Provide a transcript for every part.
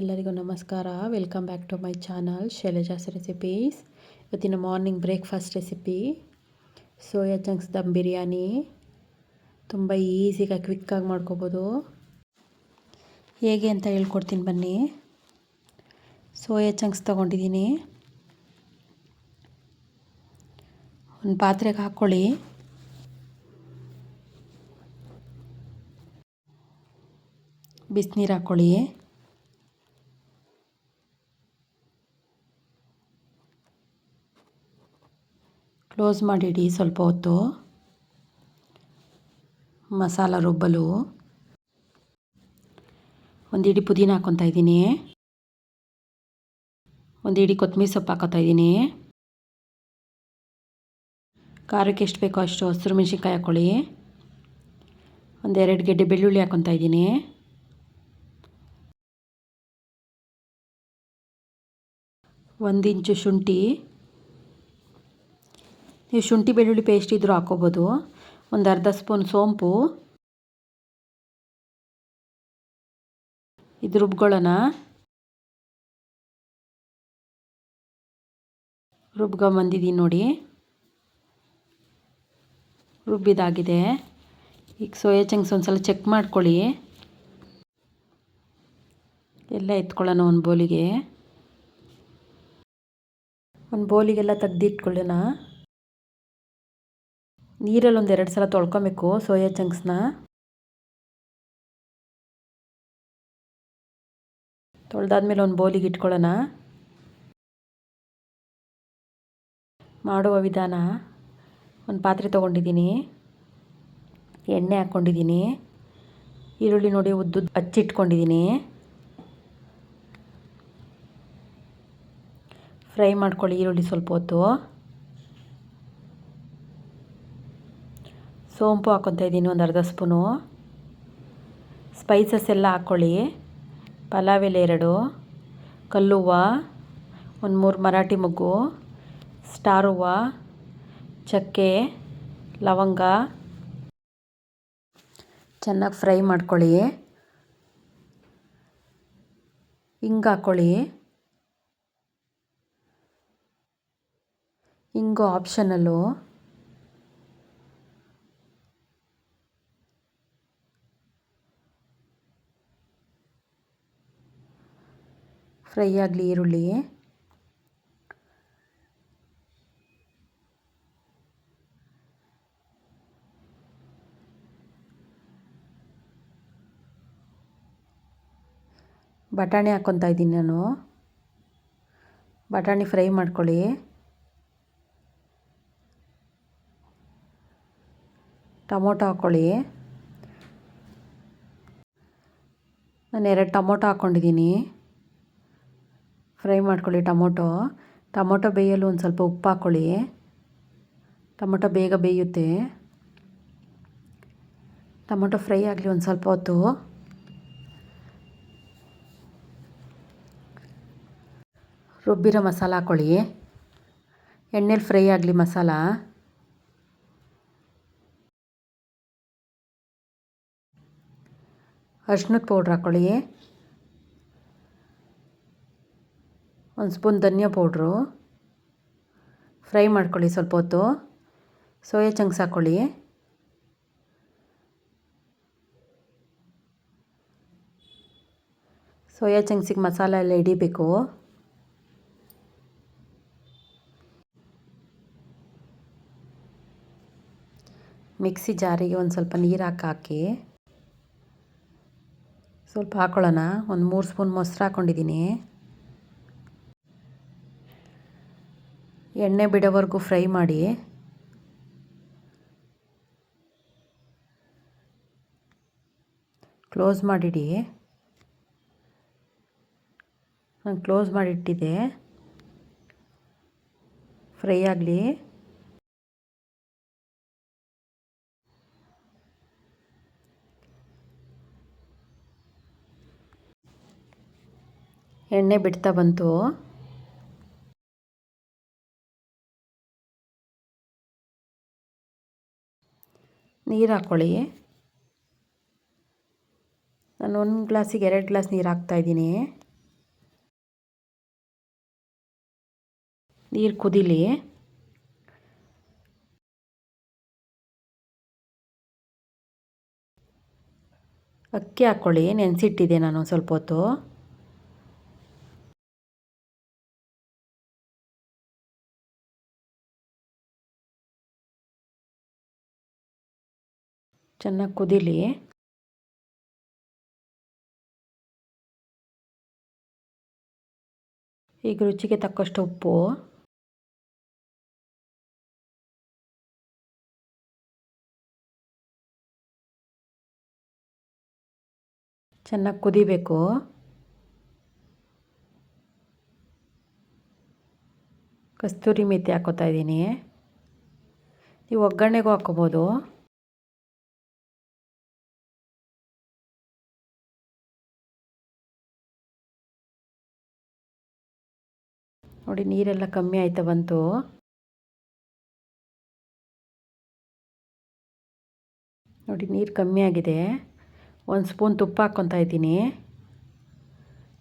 ಎಲ್ಲರಿಗೂ ನಮಸ್ಕಾರ. Welcome back to my channel Shailaja's recipes. ಇವತ್ತಿನ morning breakfast recipe soya chunks dum biryani. ತುಂಬ ಈಸಿಯಾಗಿ ಕ್ವಿಕ್ಕಾಗಿ ಮಾಡ್ಕೋಬೋದು. ಹೇಗೆ ಅಂತ ಹೇಳ್ಕೊಡ್ತೀನಿ ಬನ್ನಿ. ಸೋಯಾ ಚಂಕ್ಸ್ ತೊಗೊಂಡಿದ್ದೀನಿ. ಒಂದು ಪಾತ್ರೆಗೆ ಹಾಕ್ಕೊಳ್ಳಿ. ಬಿಸಿನೀರು ಹಾಕ್ಕೊಳ್ಳಿ. ಕ್ಲೋಸ್ ಮಾಡಿಡಿ ಸ್ವಲ್ಪ ಹೊತ್ತು. ಮಸಾಲ ರುಬ್ಬಲು ಒಂದು ಇಡಿ ಪುದೀನ ಹಾಕ್ಕೊತಾ ಇದ್ದೀನಿ. ಒಂದು ಇಡಿ ಕೊತ್ತಂಬರಿ ಸೊಪ್ಪು ಹಾಕ್ಕೊತಾ ಇದ್ದೀನಿ. ಖಾರಕ್ಕೆ ಎಷ್ಟು ಬೇಕೋ ಅಷ್ಟು ಹಸಿರು ಮೆಣಸಿನ್ಕಾಯಿ ಹಾಕ್ಕೊಳ್ಳಿ. ಒಂದೆರಡು ಗೆಡ್ಡೆ ಬೆಳ್ಳುಳ್ಳಿ ಹಾಕ್ಕೊತಾ ಇದ್ದೀನಿ. ಒಂದು ಇಂಚು ಶುಂಠಿ. ನೀವು ಶುಂಠಿ ಬೆಳ್ಳುಳ್ಳಿ ಪೇಸ್ಟ್ ಇದ್ದರೂ ಹಾಕ್ಕೋಬೋದು. ಒಂದು ಅರ್ಧ ಸ್ಪೂನ್ ಸೋಂಪು. ಇದು ರುಬ್ಕೊಳ್ಳೋಣ. ರುಬ್ಕೊಂಬಂದಿದ್ದೀನಿ ನೋಡಿ. ರುಬ್ಬಿದಾಗಿದೆ. ಈಗ ಸೋಯಾ ಚಂಕ್ಸ್ ಒಂದು ಸಲ ಚೆಕ್ ಮಾಡ್ಕೊಳ್ಳಿ. ಎಲ್ಲ ಎತ್ಕೊಳ್ಳೋಣ ಒಂದು ಬೌಲಿಗೆ. ಒಂದು ಬೌಲಿಗೆಲ್ಲ ತೆಗ್ದಿಟ್ಕೊಳ್ಳೋಣ. ನೀರಲ್ಲಿ ಒಂದು 2 ಸಲ ತೊಳ್ಕೊಬೇಕು ಸೋಯಾ ಚಂಕ್ಸ್ನ. ತೊಳೆದಾದ್ಮೇಲೆ ಒಂದು ಬೌಲಿಗೆ ಇಟ್ಕೊಳ್ಳೋಣ. ಮಾಡುವ ವಿಧಾನ: ಒಂದು ಪಾತ್ರೆ ತೊಗೊಂಡಿದ್ದೀನಿ. ಎಣ್ಣೆ ಹಾಕ್ಕೊಂಡಿದ್ದೀನಿ. ಈರುಳ್ಳಿ ನೋಡಿ ಉದ್ದುದ್ದು ಹಚ್ಚಿಟ್ಕೊಂಡಿದ್ದೀನಿ. ಫ್ರೈ ಮಾಡ್ಕೊಳ್ಳಿ ಈರುಳ್ಳಿ ಸ್ವಲ್ಪ ಹೊತ್ತು. ಸೋಂಪು ಹಾಕ್ಕೊತಾ ಇದ್ದೀನಿ ಒಂದು ಅರ್ಧ ಸ್ಪೂನು. ಸ್ಪೈಸಸ್ ಎಲ್ಲ ಹಾಕ್ಕೊಳ್ಳಿ. ಪಲಾವ್ ಎಲೆ 2, ಕಲ್ಲುವ್ವ, ಒಂದು 3 ಮರಾಠಿ ಮೊಗ್ಗು, ಸ್ಟಾರ್ ಹೂವು, ಚಕ್ಕೆ, ಲವಂಗ ಚೆನ್ನಾಗಿ ಫ್ರೈ ಮಾಡ್ಕೊಳ್ಳಿ. ಹಿಂಗೆ ಹಾಕ್ಕೊಳ್ಳಿ. ಹಿಂಗು ಆಪ್ಷನಲ್ಲು. ಫ್ರೈ ಆಗಲಿ ಈರುಳ್ಳಿ. ಬಟಾಣಿ ಹಾಕ್ಕೊತಾ ಇದ್ದೀನಿ ನಾನು. ಬಟಾಣಿ ಫ್ರೈ ಮಾಡ್ಕೊಳ್ಳಿ. ಟೊಮೊಟೊ ಹಾಕ್ಕೊಳ್ಳಿ. ನಾನು 2 ಟೊಮೊಟೊ ಹಾಕ್ಕೊಂಡಿದ್ದೀನಿ. ಫ್ರೈ ಮಾಡ್ಕೊಳ್ಳಿ ಟೊಮೊಟೊ ಬೇಯಲು ಒಂದು ಸ್ವಲ್ಪ ಉಪ್ಪು ಹಾಕ್ಕೊಳ್ಳಿ. ಟೊಮೊಟೊ ಬೇಗ ಬೇಯುತ್ತೆ. ಟೊಮೊಟೊ ಫ್ರೈ ಆಗಲಿ ಒಂದು ಸ್ವಲ್ಪ ಹೊತ್ತು. ರುಬ್ಬಿರೋ ಮಸಾಲ ಹಾಕ್ಕೊಳ್ಳಿ. ಎಣ್ಣೆಲಿ ಫ್ರೈ ಆಗಲಿ ಮಸಾಲ. ಅರ್ಶಿನದ ಪೌಡ್ರ್ ಹಾಕ್ಕೊಳ್ಳಿ. ಒಂದು ಸ್ಪೂನ್ ಧನಿಯಾ ಪೌಡ್ರು. ಫ್ರೈ ಮಾಡ್ಕೊಳ್ಳಿ ಸ್ವಲ್ಪ ಹೊತ್ತು. ಸೋಯಾ ಚಂಕ್ಸ್ ಹಾಕ್ಕೊಳ್ಳಿ. ಸೋಯಾ ಚಂಕ್ಸಿಗೆ ಮಸಾಲ ಎಲ್ಲ ಹಿಡಿಬೇಕು. ಮಿಕ್ಸಿ ಜಾರಿಗೆ ಒಂದು ಸ್ವಲ್ಪ ನೀರು ಹಾಕಿ ಸ್ವಲ್ಪ ಹಾಕ್ಕೊಳ್ಳೋಣ. ಒಂದು 3 ಸ್ಪೂನ್ ಮೊಸರು ಹಾಕ್ಕೊಂಡಿದ್ದೀನಿ. ಎಣ್ಣೆ ಬಿಡೋವರೆಗೂ ಫ್ರೈ ಮಾಡಿ. ಕ್ಲೋಸ್ ಮಾಡಿಡಿ. ನಾನು ಕ್ಲೋಸ್ ಮಾಡಿಟ್ಟಿದ್ದೆ. ಫ್ರೈ ಆಗಲಿ. ಎಣ್ಣೆ ಬಿಡ್ತಾ ಬಂತು. ನೀರು ಹಾಕ್ಕೊಳ್ಳಿ. ನಾನು 1 ಗ್ಲಾಸಿಗೆ 2 ಗ್ಲಾಸ್ ನೀರು ಹಾಕ್ತಾಯಿದ್ದೀನಿ. ನೀರು ಕುದೀಲಿ. ಅಕ್ಕಿ ಹಾಕ್ಕೊಳ್ಳಿ, ನೆನೆಸಿಟ್ಟಿದ್ದೆ ನಾನು ಸ್ವಲ್ಪ ಹೊತ್ತು. ಚೆನ್ನಾಗಿ ಕುದೀಲಿ. ಈಗ ರುಚಿಗೆ ತಕ್ಕಷ್ಟು ಉಪ್ಪು, ಚೆನ್ನಾಗಿ ಕುದಿಬೇಕು. ಕಸ್ತೂರಿ ಮೆಥಿ ಹಾಕ್ಕೋತಾ ಇದ್ದೀನಿ. ನೀವು ಒಗ್ಗರಣೆಗೂ ಹಾಕ್ಕೋಬೋದು. ನೋಡಿ ನೀರೆಲ್ಲ ಕಮ್ಮಿ ಆಯ್ತಾ ಬಂತು. ನೋಡಿ ನೀರು ಕಮ್ಮಿ ಆಗಿದೆ. 1 ಸ್ಪೂನ್ ತುಪ್ಪ ಹಾಕ್ಕೊತಾ ಇದ್ದೀನಿ.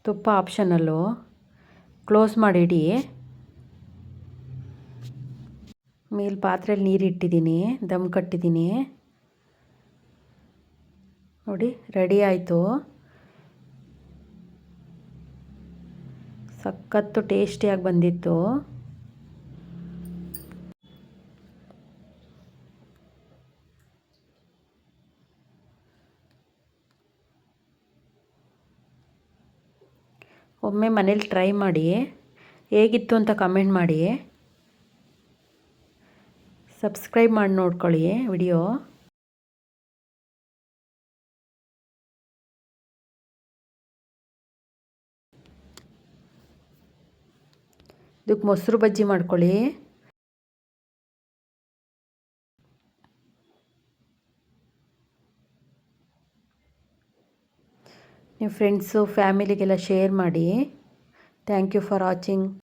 ತುಪ್ಪ ಆಪ್ಷನಲ್ಲು. ಕ್ಲೋಸ್ ಮಾಡಿಡಿ. ಮೇಲೆ ಪಾತ್ರೆಯಲ್ಲಿ ನೀರು ಇಟ್ಟಿದ್ದೀನಿ, ದಮ್ ಕಟ್ಟಿದ್ದೀನಿ. ನೋಡಿ ರೆಡಿ ಆಯಿತು. ಸಖತ್ತು ಟೇಸ್ಟಿಯಾಗಿ ಬಂದಿತ್ತು. ಒಮ್ಮೆ ಮನೇಲಿ ಟ್ರೈ ಮಾಡಿ, ಹೇಗಿತ್ತು ಅಂತ ಕಮೆಂಟ್ ಮಾಡಿ. ಸಬ್ಸ್ಕ್ರೈಬ್ ಮಾಡಿ ನೋಡ್ಕೊಳ್ಳಿ ವಿಡಿಯೋ. ಇದಕ್ಕೆ ಮೊಸರು ಬಜ್ಜಿ ಮಾಡ್ಕೊಳ್ಳಿ. ನಿಮ್ಮ ಫ್ರೆಂಡ್ಸು ಫ್ಯಾಮಿಲಿಗೆಲ್ಲ ಶೇರ್ ಮಾಡಿ. Thank you for watching.